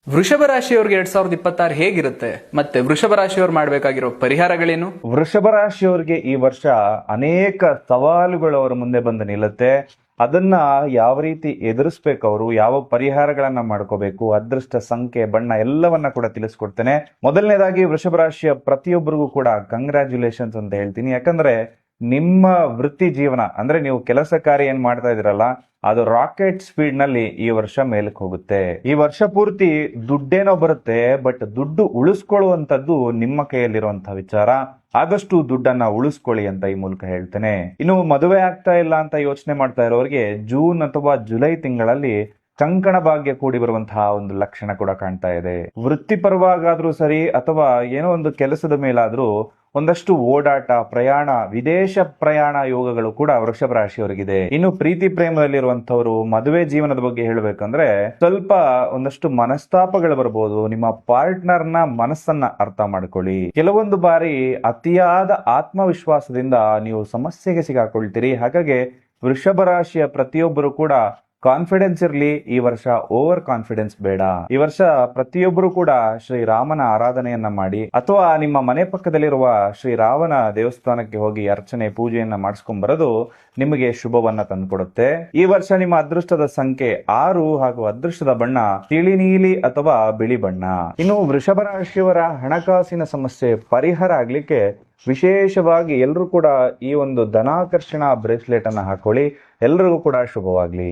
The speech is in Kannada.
ವೃಷಭ ರಾಶಿಯವರಿಗೆ 2026 ಹೇಗಿರುತ್ತೆ ಮತ್ತೆ ವೃಷಭ ರಾಶಿಯವರು ಮಾಡಬೇಕಾಗಿರೋ ಪರಿಹಾರಗಳೇನು? ವೃಷಭ ರಾಶಿಯವರಿಗೆ ಈ ವರ್ಷ ಅನೇಕ ಸವಾಲುಗಳು ಅವರ ಮುಂದೆ ಬಂದು ನಿಲ್ಲುತ್ತೆ. ಅದನ್ನ ಯಾವ ರೀತಿ ಎದುರಿಸ್ಬೇಕು, ಅವರು ಯಾವ ಪರಿಹಾರಗಳನ್ನ ಮಾಡ್ಕೋಬೇಕು, ಅದೃಷ್ಟ ಸಂಖ್ಯೆ ಬಣ್ಣ ಎಲ್ಲವನ್ನ ಕೂಡ ತಿಳಿಸ್ಕೊಡ್ತೇನೆ. ಮೊದಲನೇದಾಗಿ ವೃಷಭ ರಾಶಿಯ ಪ್ರತಿಯೊಬ್ಬರಿಗೂ ಕೂಡ ಕಂಗ್ರ್ಯಾಚುಲೇಷನ್ಸ್ ಅಂತ ಹೇಳ್ತೀನಿ. ಯಾಕಂದ್ರೆ ನಿಮ್ಮ ವೃತ್ತಿ ಜೀವನ ಅಂದ್ರೆ ನೀವು ಕೆಲಸ ಕಾರ್ಯ ಏನ್ ಮಾಡ್ತಾ ಇದ್ದೀರಲ್ಲ, ಅದು ರಾಕೆಟ್ ಸ್ಪೀಡ್ ನಲ್ಲಿ ಈ ವರ್ಷ ಮೇಲಕ್ಕೆ ಹೋಗುತ್ತೆ. ಈ ವರ್ಷ ಪೂರ್ತಿ ದುಡ್ಡೇನೋ ಬರುತ್ತೆ, ಬಟ್ ದುಡ್ಡು ಉಳಿಸ್ಕೊಳ್ಳುವಂತದ್ದು ನಿಮ್ಮ ಕೈಯಲ್ಲಿರುವಂತಹ ವಿಚಾರ. ಆದಷ್ಟು ದುಡ್ಡನ್ನ ಉಳಿಸ್ಕೊಳ್ಳಿ ಅಂತ ಈ ಮೂಲಕ ಹೇಳ್ತೇನೆ. ಇನ್ನು ಮದುವೆ ಆಗ್ತಾ ಇಲ್ಲ ಅಂತ ಯೋಚನೆ ಮಾಡ್ತಾ ಇರೋರಿಗೆ ಜೂನ್ ಅಥವಾ ಜುಲೈ ತಿಂಗಳಲ್ಲಿ ಕಂಕಣ ಭಾಗ್ಯ ಕೂಡಿ ಬರುವಂತಹ ಒಂದು ಲಕ್ಷಣ ಕೂಡ ಕಾಣ್ತಾ ಇದೆ. ವೃತ್ತಿಪರವಾಗಾದ್ರೂ ಸರಿ ಅಥವಾ ಏನೋ ಒಂದು ಕೆಲಸದ ಮೇಲಾದ್ರೂ ಒಂದಷ್ಟು ಓಡಾಟ, ಪ್ರಯಾಣ, ವಿದೇಶ ಪ್ರಯಾಣ ಯೋಗಗಳು ಕೂಡ ವೃಷಭ ರಾಶಿಯವರಿಗಿದೆ. ಇನ್ನು ಪ್ರೀತಿ ಪ್ರೇಮದಲ್ಲಿರುವಂತವರು ಮದುವೆ ಜೀವನದ ಬಗ್ಗೆ ಹೇಳ್ಬೇಕಂದ್ರೆ ಸ್ವಲ್ಪ ಒಂದಷ್ಟು ಮನಸ್ತಾಪಗಳು ಬರ್ಬೋದು. ನಿಮ್ಮ ಪಾರ್ಟ್ನರ್ ನ ಮನಸ್ಸನ್ನ ಅರ್ಥ ಮಾಡ್ಕೊಳ್ಳಿ. ಕೆಲವೊಂದು ಬಾರಿ ಅತಿಯಾದ ಆತ್ಮವಿಶ್ವಾಸದಿಂದ ನೀವು ಸಮಸ್ಯೆಗೆ ಸಿಗಾಕೊಳ್ತೀರಿ. ಹಾಗಾಗಿ ವೃಷಭ ರಾಶಿಯ ಪ್ರತಿಯೊಬ್ಬರು ಕೂಡ ಕಾನ್ಫಿಡೆನ್ಸ್ ಇರ್ಲಿ. ಈ ವರ್ಷ ಓವರ್ ಕಾನ್ಫಿಡೆನ್ಸ್ ಬೇಡ. ಈ ವರ್ಷ ಪ್ರತಿಯೊಬ್ಬರು ಕೂಡ ಶ್ರೀರಾಮನ ಆರಾಧನೆಯನ್ನ ಮಾಡಿ ಅಥವಾ ನಿಮ್ಮ ಮನೆ ಪಕ್ಕದಲ್ಲಿರುವ ಶ್ರೀರಾಮನ ದೇವಸ್ಥಾನಕ್ಕೆ ಹೋಗಿ ಅರ್ಚನೆ ಪೂಜೆಯನ್ನ ಮಾಡಿಸ್ಕೊಂಡ್ ಬರೋದು ನಿಮಗೆ ಶುಭವನ್ನ ತಂದುಕೊಡುತ್ತೆ. ಈ ವರ್ಷ ನಿಮ್ಮ ಅದೃಷ್ಟದ ಸಂಖ್ಯೆ 6 ಹಾಗೂ ಅದೃಷ್ಟದ ಬಣ್ಣ ತಿಳಿ ನೀಲಿ ಅಥವಾ ಬಿಳಿ ಬಣ್ಣ. ಇನ್ನು ವೃಷಭ ರಾಶಿಯವರ ಹಣಕಾಸಿನ ಸಮಸ್ಯೆ ಪರಿಹಾರ ಆಗ್ಲಿಕ್ಕೆ ವಿಶೇಷವಾಗಿ ಎಲ್ಲರೂ ಕೂಡ ಈ ಒಂದು ಧನಾಕರ್ಷಣಾ ಬ್ರೇಸ್ಲೆಟ್ ಅನ್ನ ಹಾಕೊಳ್ಳಿ. ಎಲ್ರಿಗೂ ಕೂಡ ಶುಭವಾಗ್ಲಿ.